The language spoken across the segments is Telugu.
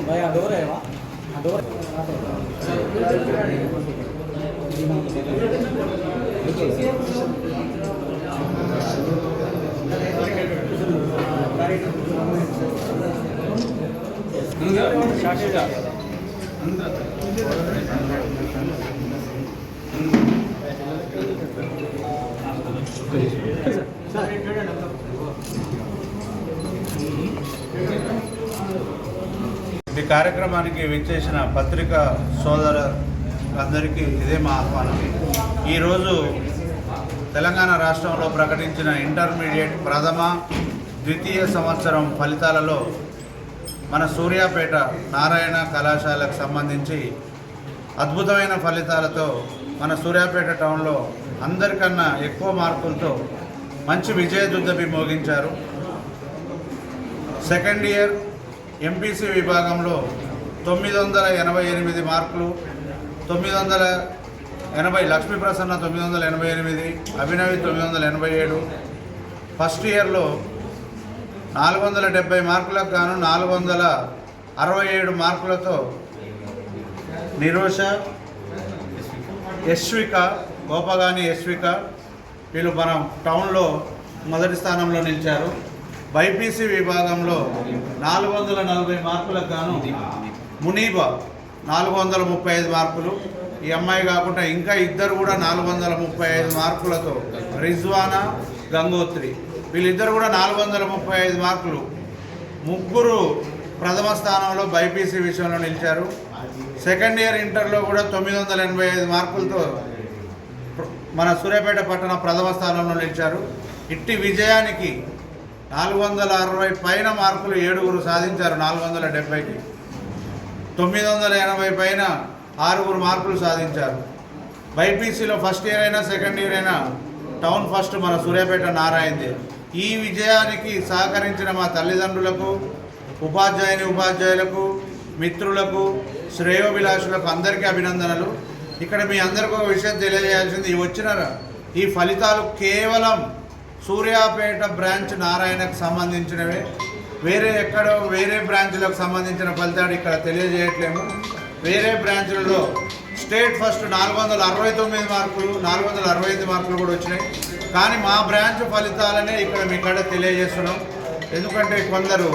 भाई अडोर है वहाँ अडोर ఈ కార్యక్రమానికి విచ్చేసిన పత్రికా సోదరులందరికీ ఇదే మా ఆహ్వానం. ఈరోజు తెలంగాణ రాష్ట్రంలో ప్రకటించిన ఇంటర్మీడియట్ ప్రథమ ద్వితీయ సంవత్సరం ఫలితాలలో మన సూర్యాపేట నారాయణ కళాశాలకు సంబంధించి అద్భుతమైన ఫలితాలతో మన సూర్యాపేట టౌన్లో అందరికన్నా ఎక్కువ మార్కులతో మంచి విజయదుందుభి మోగించారు. సెకండ్ ఇయర్ ఎంపీసీ విభాగంలో 988 మార్కులు, 980 లక్ష్మీప్రసన్న 988, అభినవి 987. ఫస్ట్ ఇయర్లో 470 మార్కులకు గాను 467 మార్కులతో నిరోష, యశ్విక, గోపగాని యశ్విక వీళ్ళు మన టౌన్లో మొదటి స్థానంలో నిలిచారు. బైపీసీ విభాగంలో 440 మార్కులకు గాను మునీబా 435 మార్కులు. ఈ అమ్మాయి కాకుండా ఇంకా ఇద్దరు కూడా 435 మార్కులతో రిజ్వానా, గంగోత్రి వీళ్ళిద్దరు కూడా 435 మార్కులు. ముగ్గురు ప్రథమ స్థానంలో బైపీసీ విషయంలో నిలిచారు. సెకండ్ ఇయర్ ఇంటర్లో కూడా 985 మార్కులతో మన సూర్యాపేట పట్టణ ప్రథమ స్థానంలో నిలిచారు. ఇట్టి విజయానికి 460 పైన మార్కులు 7గురు సాధించారు. 470కి 980 పైన 6గురు మార్కులు సాధించారు. బైపీసీలో ఫస్ట్ ఇయర్ అయినా సెకండ్ ఇయర్ అయినా టౌన్ ఫస్ట్ మన సూర్యాపేట నారాయణదే. ఈ విజయానికి సహకరించిన మా తల్లిదండ్రులకు, ఉపాధ్యాయులకు, మిత్రులకు, శ్రేయోభిలాషులకు అందరికీ అభినందనలు. ఇక్కడ మీ అందరికీ ఒక విషయం తెలియజేయాల్సింది, వచ్చిన ఈ ఫలితాలు కేవలం సూర్యాపేట బ్రాంచ్ నారాయణకు సంబంధించినవే. వేరే బ్రాంచ్లకు సంబంధించిన ఫలితాలు ఇక్కడ తెలియజేయట్లేము. వేరే బ్రాంచ్లలో స్టేట్ ఫస్ట్ 469 మార్కులు, 465 మార్కులు కూడా వచ్చినాయి. కానీ మా బ్రాంచ్ ఫలితాలనే ఇక్కడ మీ కాడ తెలియజేస్తున్నాం. ఎందుకంటే కొందరు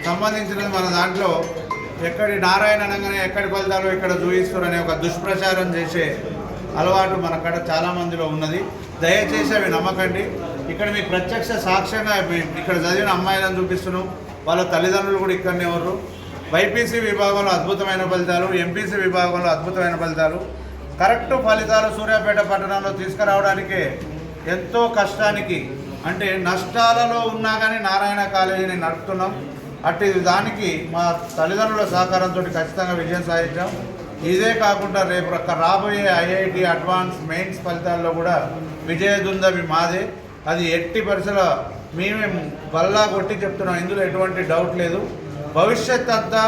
సంబంధించినది మన దాంట్లో ఎక్కడి నారాయణ అనగానే ఎక్కడి ఫలితాలు ఇక్కడ చూపిస్తారు అనే ఒక దుష్ప్రచారం చేసే అలవాటు మన కాడ చాలామందిలో ఉన్నది. దయచేసి అవి నమ్మకండి. ఇక్కడ మీకు ప్రత్యక్ష సాక్ష్యంగా ఇక్కడ చదివిన అమ్మాయిలను చూపిస్తున్నాం. వాళ్ళ తల్లిదండ్రులు కూడా ఇక్కడనే ఉన్నారు. బైపీసీ విభాగంలో అద్భుతమైన ఫలితాలు, ఎంపీసీ విభాగంలో అద్భుతమైన ఫలితాలు. కరెక్ట్ ఫలితాలు సూర్యాపేట పట్టణంలో తీసుకురావడానికే ఎంతో కష్టానికి, అంటే నష్టాలలో ఉన్నా కానీ నారాయణ కాలేజీని నడుపుతున్నాం. అట్టి దానికి మా తల్లిదండ్రుల సహకారంతో ఖచ్చితంగా విజయం సాధించాం. ఇదే కాకుండా రేపు రాబోయే ఐఐటి అడ్వాన్స్ మెయిన్స్ ఫలితాల్లో కూడా విజయదుందుభి మాదే. అది ఎట్టి పరిస్థితుల మేమే బల్లా కొట్టి చెప్తున్నాం. ఇందులో ఎటువంటి డౌట్ లేదు. భవిష్యత్ అంతా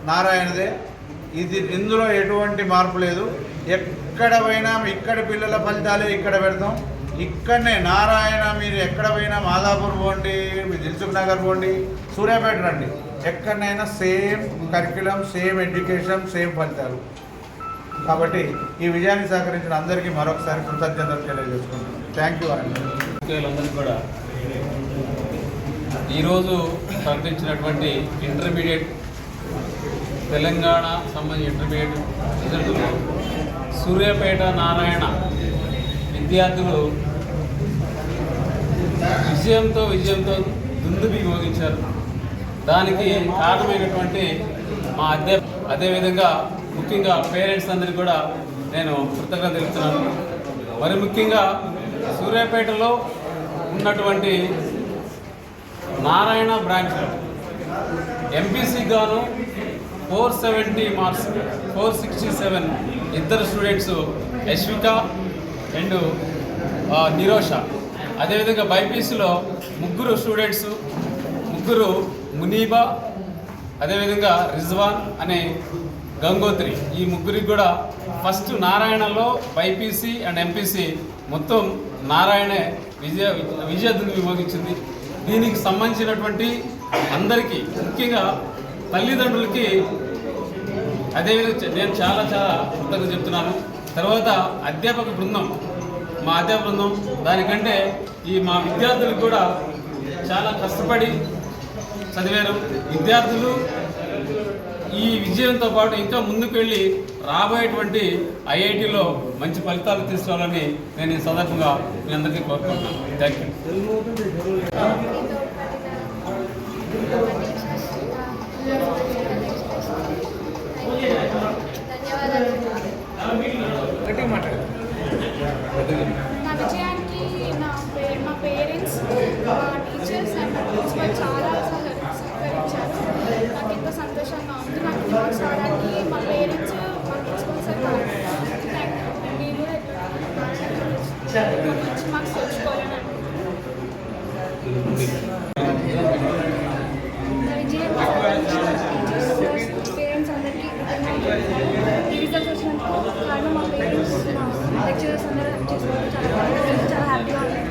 నారాయణదే. ఇందులో ఎటువంటి మార్పు లేదు. ఎక్కడ పోయినా ఇక్కడి పిల్లల ఫలితాలే ఇక్కడ పెడతాం. ఇక్కడనే నారాయణ మీరు ఎక్కడ పోయినా మాదాపూర్ పోండి, దిల్సుఖ్ నగర్ పోండి, సూర్యాపేట రండి, ఎక్కడనైనా same curriculum, same education, same ఫలితాలు. కాబట్టి ఈ విజయాన్ని సహకరించిన అందరికీ మరొకసారి కృతజ్ఞతలు తెలియజేసుకుంటున్నాను. థ్యాంక్ యూ అందరికీ కూడా ఈరోజు ప్రకటించినటువంటి ఇంటర్మీడియట్ తెలంగాణ సంబంధించిన ఇంటర్మీడియట్ రిజల్ట్లో సూర్యాపేట నారాయణ విద్యార్థులు విజయంతో దుందుభి మోగించారు. దానికి కారణమైనటువంటి మా అదేవిధంగా ముఖ్యంగా పేరెంట్స్ అందరికీ కూడా నేను కృతజ్ఞత తెలుపుతున్నాను. మరి ముఖ్యంగా సూర్యాపేటలో ఉన్నటువంటి నారాయణ బ్రాంచ్లో ఎంపీసీ గాను 470 మార్క్స్, 467 ఇద్దరు స్టూడెంట్స్ యశ్విక అండ్ నిరోష. అదేవిధంగా బైపీసీలో ముగ్గురు ముగ్గురు మునీబా, అదేవిధంగా రిజ్వాన్ అనే గంగోత్రి, ఈ ముగ్గురికి కూడా ఫస్ట్ నారాయణలో బైపీసీ అండ్ ఎంపీసీ మొత్తం నారాయణే విజయార్థులు విమోగించింది. దీనికి సంబంధించినటువంటి అందరికీ, ముఖ్యంగా తల్లిదండ్రులకి అదేవిధంగా నేను చాలా కృతజ్ఞత చెప్తున్నాను. తర్వాత అధ్యాపక బృందం, మా అధ్యాపక బృందం దానికంటే మా విద్యార్థులకు కూడా చాలా కష్టపడి చదివారు. విద్యార్థులు ఈ విజయంతో పాటు ఇంకా ముందుకు వెళ్ళి రాబోయేటువంటి ఐఐటిలో మంచి ఫలితాలు తీసుకురావాలని నేను ఈ సందర్భంగా మీ అందరికీ కోరుకుంటున్నాను. Thank you. నా విజయానికి మా పేరెంట్స్, మా టీచర్స్ అండ్ నా ప్రిన్సిపల్ చాలా సహకరించారు. నాకు ఎంతో సంతోషంగా ఉంది. నాకు మార్క్స్ రావడానికి మా పేరెంట్స్, మా ప్రిన్సిపల్ సార్ నేను కూడా మంచి మార్క్స్ తెచ్చుకోవాలని పేరెంట్స్ అందరికీ రిజల్ట్స్ వచ్చినందుకు కారణం మా పేరెంట్స్, మా లెక్చరర్స్ అందరూ చాలా హ్యాపీగా ఉన్నాయి.